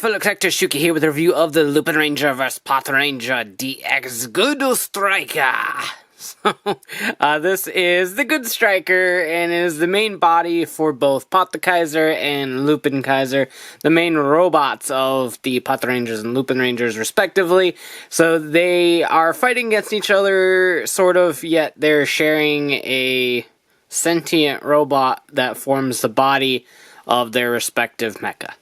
fellow collector Shuki here with a review of the Lupinranger vs. Patranger DX Good Striker. So, this is the Good Striker and is the main body for both Pat Kaiser and Lupin Kaiser, the main robots of the Patrangers and Lupinrangers respectively. So they are fighting against each other, sort of, yet they're sharing a sentient robot that forms the body of their respective mecha.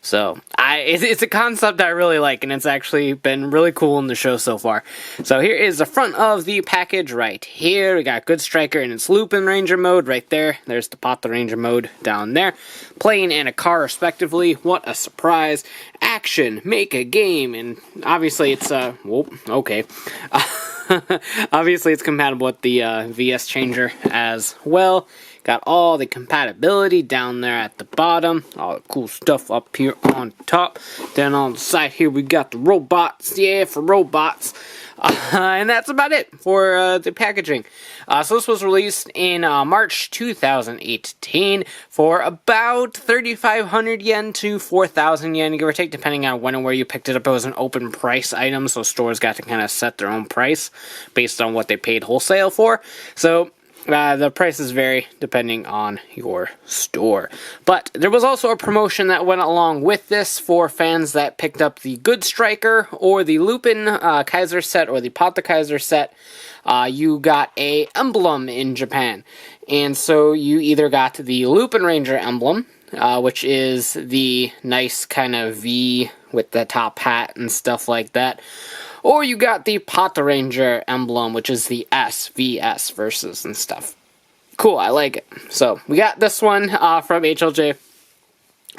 So, it's a concept I really like, and it's actually been really cool in the show so far. So here is the front of the package right here. We got Good Striker in its Lupinranger mode right there. There's the Patranger mode down there. Plane and a car respectively. What a surprise. Action, make a game, and obviously it's, whoop, okay. Obviously it's compatible with the VS changer as well. Got all the compatibility down there at the bottom. All the cool stuff up here on top. Then on the side here we got the robots. Yeah, for robots. And that's about it for the packaging. So this was released in March 2018 for about 3,500 yen to 4,000 yen, give or take, depending on when and where you picked it up. It was an open price item, so stores got to kind of set their own price based on what they paid wholesale for. So the prices vary depending on your store. But there was also a promotion that went along with this for fans that picked up the Good Striker or the Lupin Kaiser set or the Pat Kaiser set. You got a emblem in Japan. And so you either got the Lupinranger emblem, which is the nice kind of V with the top hat and stuff like that. Or you got the Patranger emblem, which is the SVS versus and stuff. Cool, I like it. So, we got this one from HLJ.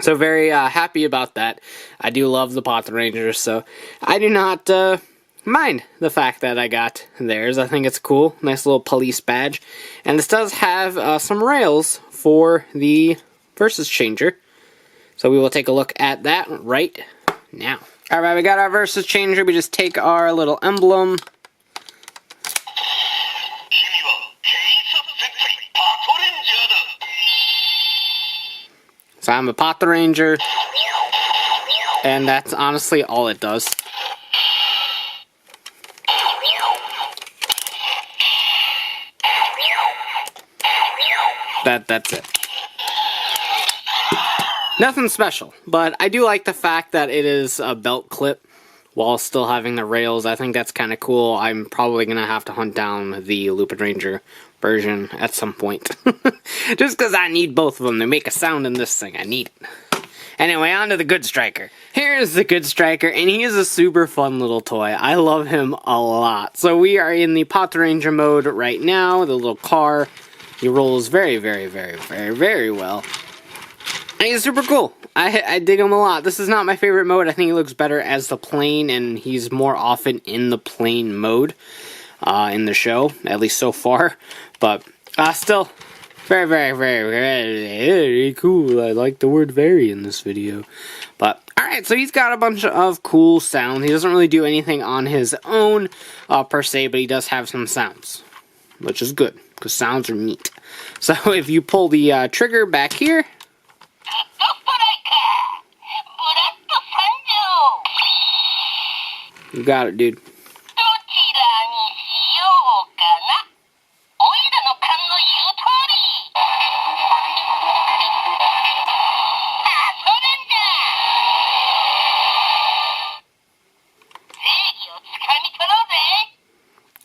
So, very happy about that. I do love the Patrangers, so I do not mind the fact that I got theirs. I think it's cool. Nice little police badge. And this does have some rails for the Versus Changer. So, we will take a look at that right now. Alright, we got our Versus Changer. We just take our little emblem. So I'm a Patranger. And that's honestly all it does. That's it. Nothing special, but I do like the fact that it is a belt clip while still having the rails. I think that's kind of cool. I'm probably going to have to hunt down the Lupinranger version at some point. Just because I need both of them. They make a sound in this thing. I need it. Anyway, on to the Good Striker. Here's the Good Striker, and he is a super fun little toy. I love him a lot. So we are in the Patranger mode right now. The little car. He rolls very, very, very, very, very well. And he's super cool. I dig him a lot. This is not my favorite mode. I think he looks better as the plane, and he's more often in the plane mode in the show, at least so far. But still, very, very, very, very, very cool. I like the word very in this video. But, alright, so he's got a bunch of cool sounds. He doesn't really do anything on his own, per se, but he does have some sounds, which is good, because sounds are neat. So, if you pull the trigger back here, you got it, dude.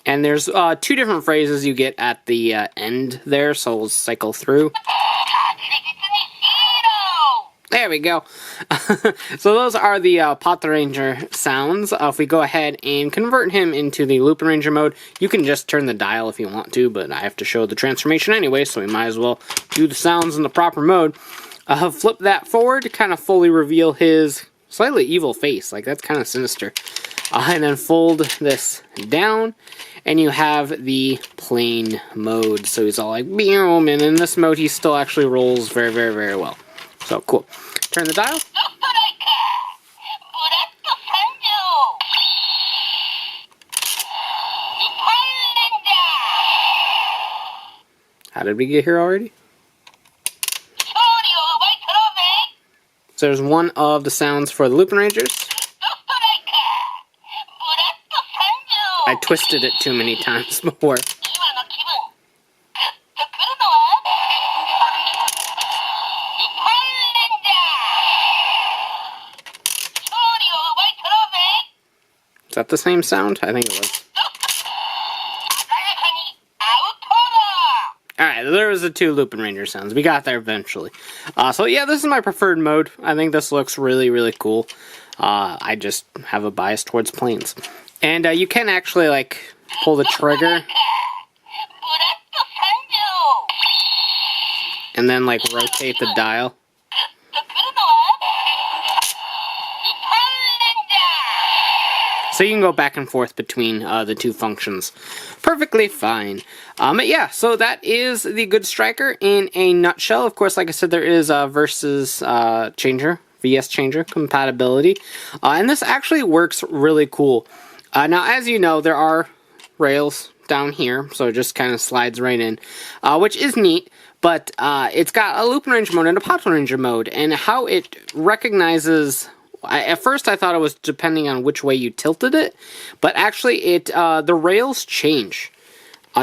And there's two different phrases you get at the end there, so we'll cycle through. There we go. So those are the Patranger sounds. If we go ahead and convert him into the Lupinranger mode, you can just turn the dial if you want to, but I have to show the transformation anyway, so we might as well do the sounds in the proper mode. Flip that forward to kind of fully reveal his slightly evil face. Like, that's kind of sinister. And then fold this down, and you have the plane mode. So he's all like, boom, and in this mode he still actually rolls very, very, very well. So, cool. Turn the dial. How did we get here already? So there's one of the sounds for the Lupinrangers. I twisted it too many times before. Is that the same sound? I think it was. Alright, there was the two Lupinranger sounds. We got there eventually. So yeah, this is my preferred mode. I think this looks really, really cool. I just have a bias towards planes. And you can actually, like, pull the trigger. And then, like, rotate the dial. So you can go back and forth between the two functions. Perfectly fine. But yeah, so that is the Good Striker in a nutshell. Of course, like I said, there is versus changer, VS changer compatibility. And this actually works really cool. Now, as you know, there are rails down here, so it just kind of slides right in, which is neat. But it's got a Lupinranger mode and a Patranger mode, and how it recognizes... at first I thought it was depending on which way you tilted it, but actually the rails change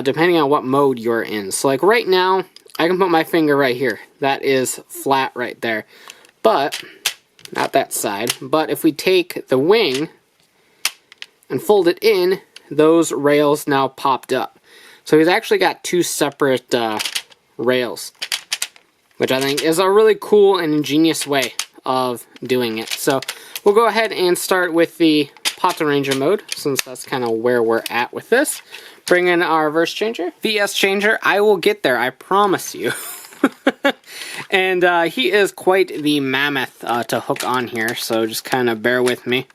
depending on what mode you're in. So like right now, I can put my finger right here. That is flat right there. But, not that side, but if we take the wing and fold it in, those rails now popped up. So he's actually got two separate rails, which I think is a really cool and ingenious way of doing it. So we'll go ahead and start with the Patranger mode, since that's kind of where we're at with this. Bring in our VS changer. I will get there, I promise you. And he is quite the mammoth to hook on here, so just kind of bear with me.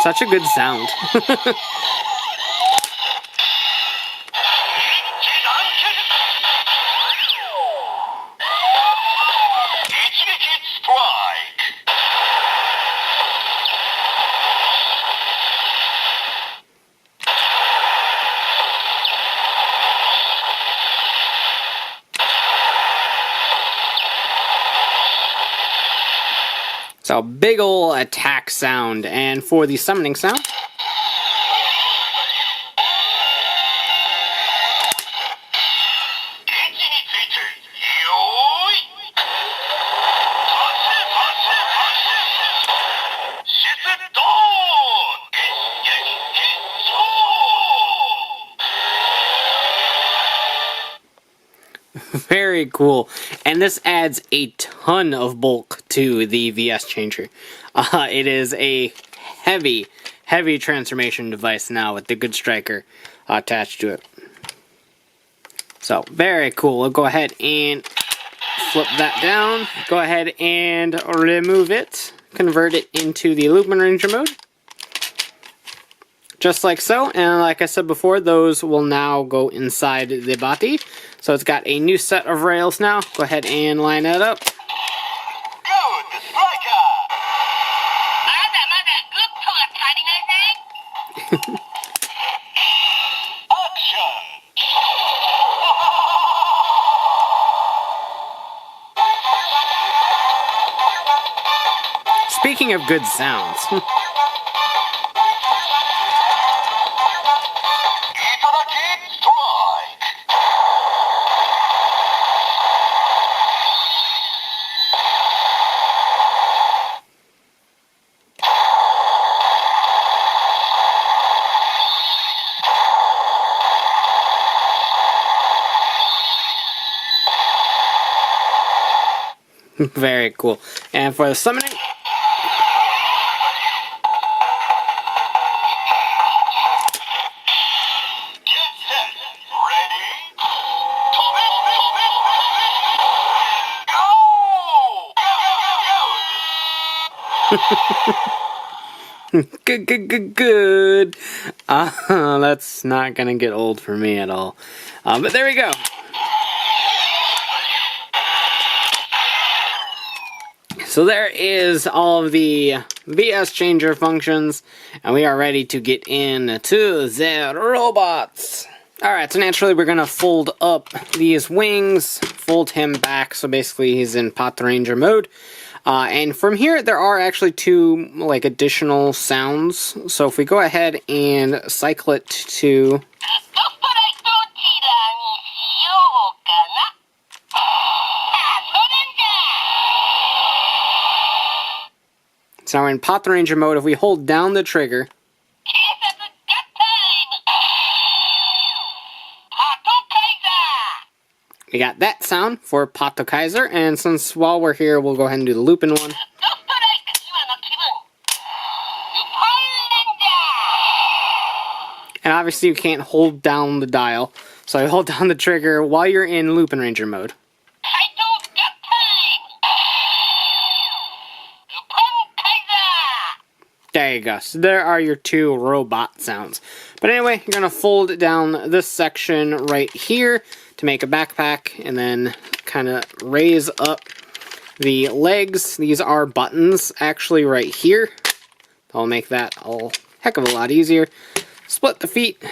Such a good sound. So big ol' attack sound, and for the summoning sound, very cool. And this adds a ton of bulk to the VS changer. It is a heavy, heavy transformation device now with the Good Striker attached to it. So, very cool. We'll go ahead and flip that down. Go ahead and remove it. Convert it into the Lupinranger mode. Just like so, and like I said before, those will now go inside the body. So it's got a new set of rails now. Go ahead and line that up. Good striker! Action! Speaking of good sounds. Very cool. And for the summoning, good. That's not gonna get old for me at all. But there we go. So there is all of the VS Changer functions, and we are ready to get into the robots. Alright, so naturally we're going to fold up these wings, fold him back, so basically he's in Patranger mode. And from here, there are actually two, like, additional sounds. So if we go ahead and cycle it to... So now we're in Patranger mode. If we hold down the trigger... We got that sound for Pat Kaiser, and since while we're here, we'll go ahead and do the Lupin one. And obviously you can't hold down the dial, so I hold down the trigger while you're in Lupinranger mode. There you go. So there are your two robot sounds. But anyway, you're going to fold down this section right here to make a backpack, and then kind of raise up the legs. These are buttons actually right here. I'll make that a heck of a lot easier. Split the feet,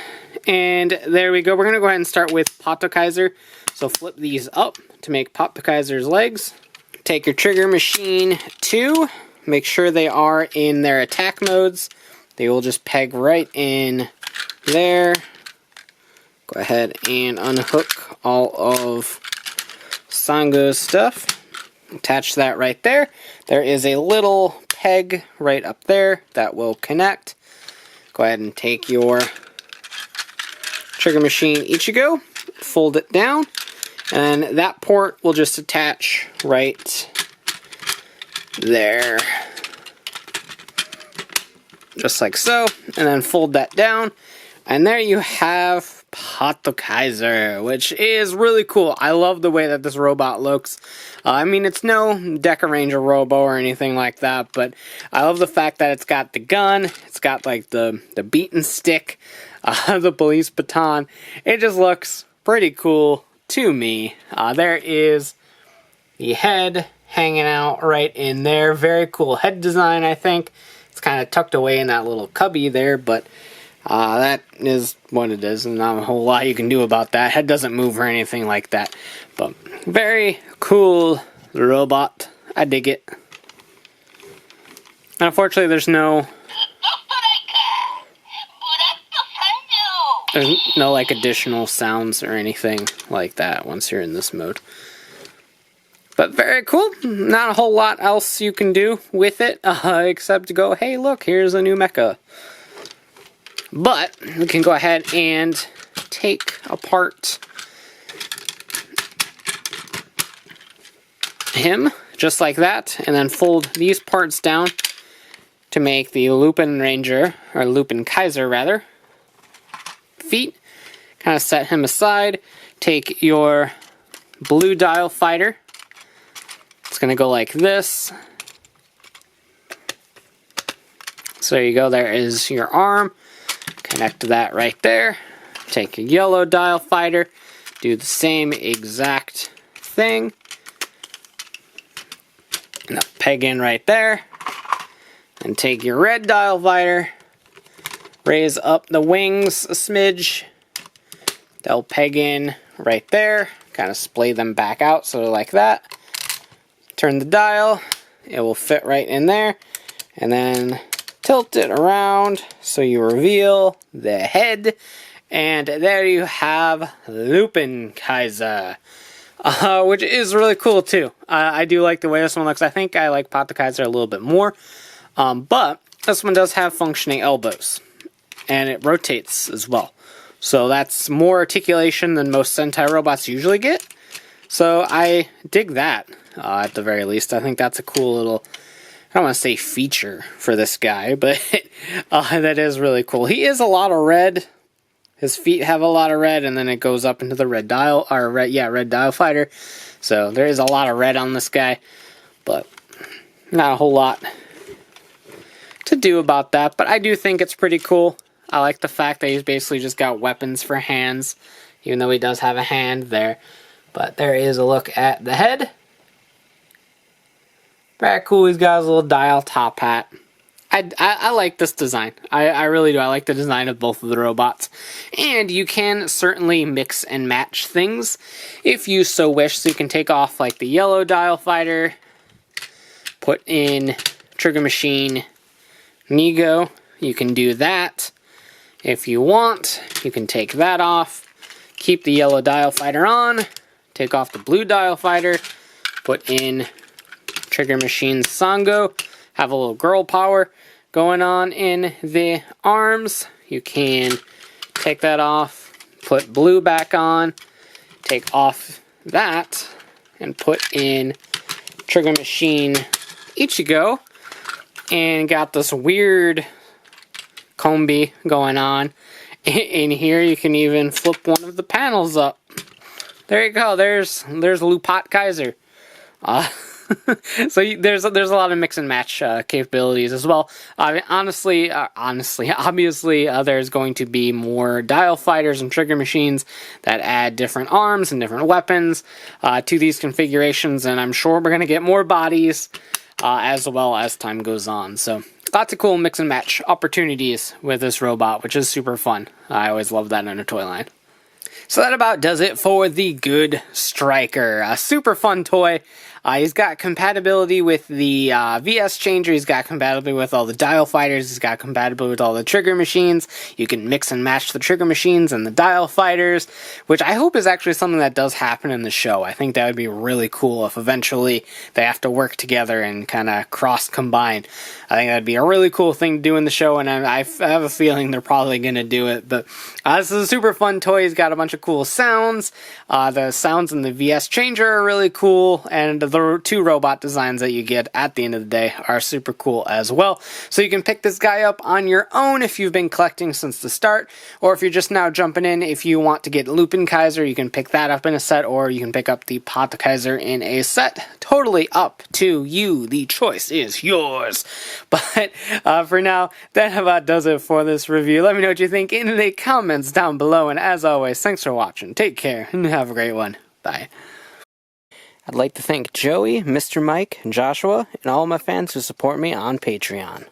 and there we go. We're going to go ahead and start with Pat Kaiser. So flip these up to make Pat Kaiser's legs. Take your trigger machine 2. Make sure they are in their attack modes. They will just peg right in there. Go ahead and unhook all of Sango's stuff. Attach that right there. There is a little peg right up there that will connect. Go ahead and take your trigger machine Ichigo, fold it down, and that port will just attach right there. Just like so, and then fold that down, and there you have Pat Kaiser, which is really cool. I love the way that this robot looks. I mean, it's no Deca Ranger Robo or anything like that, but I love the fact that it's got the gun, it's got like the beaten stick, the police baton. It just looks pretty cool to me. There is the head hanging out right in there. Very cool head design, I think. It's kind of tucked away in that little cubby there, but that is what it is, and not a whole lot you can do about that. Head doesn't move or anything like that, but very cool robot. I dig it. And unfortunately, there's no like additional sounds or anything like that once you're in this mode. But very cool. Not a whole lot else you can do with it, except to go, hey, look, here's a new mecha. But we can go ahead and take apart him, just like that, and then fold these parts down to make the Lupinranger, or Lupin Kaiser, rather, feet. Kind of set him aside. Take your blue dial fighter. It's going to go like this. So there you go, there is your arm. Connect that right there. Take a yellow dial fighter. Do the same exact thing. Now peg in right there. And take your red dial fighter. Raise up the wings a smidge. They'll peg in right there. Kind of splay them back out, so like that. Turn the dial, it will fit right in there, and then tilt it around so you reveal the head, and there you have Lupin Kaiser, which is really cool too. I do like the way this one looks. I think I like Pat Kaiser a little bit more, but this one does have functioning elbows, and it rotates as well. So that's more articulation than most Sentai robots usually get. So I dig that, at the very least. I think that's a cool little, I don't want to say feature for this guy, but that is really cool. He is a lot of red. His feet have a lot of red, and then it goes up into the red dial, or red dial fighter. So there is a lot of red on this guy, but not a whole lot to do about that. But I do think it's pretty cool. I like the fact that he's basically just got weapons for hands, even though he does have a hand there. But there is a look at the head. Very cool. He's got his little dial top hat. I like this design. I really do. I like the design of both of the robots. And you can certainly mix and match things if you so wish. So you can take off like the yellow dial fighter, put in Trigger Machine Nego. You can do that. If you want, you can take that off. Keep the yellow dial fighter on. Take off the blue dial fighter. Put in Trigger Machine Sango. Have a little girl power going on in the arms. You can take that off, put blue back on, take off that, and put in Trigger Machine Ichigo, and got this weird combi going on. In here, you can even flip one of the panels up. There you go. There's Lupin Kaiser. So there's a lot of mix and match capabilities as well. Obviously, there's going to be more dial fighters and trigger machines that add different arms and different weapons to these configurations, and I'm sure we're going to get more bodies as well as time goes on. So lots of cool mix and match opportunities with this robot, which is super fun. I always love that in a toy line. So that about does it for the Good Striker. A super fun toy. He's got compatibility with the VS Changer. He's got compatibility with all the dial fighters. He's got compatibility with all the trigger machines. You can mix and match the trigger machines and the dial fighters, which I hope is actually something that does happen in the show. I think that would be really cool if eventually they have to work together and kind of cross-combine. I think that'd be a really cool thing to do in the show, and I have a feeling they're probably going to do it. But this is a super fun toy. He's got a bunch of cool sounds. The sounds in the VS Changer are really cool, and the two robot designs that you get at the end of the day are super cool as well. So you can pick this guy up on your own if you've been collecting since the start, or if you're just now jumping in. If you want to get Lupin Kaiser, you can pick that up in a set, or you can pick up the Pat Kaiser in a set. Totally up to you. The choice is yours. But for now, that about does it for this review. Let me know what you think in the comments down below, and as always, thanks for watching. Take care, and have a great one. Bye. I'd like to thank Joey, Mr. Mike, Joshua, and all my fans who support me on Patreon.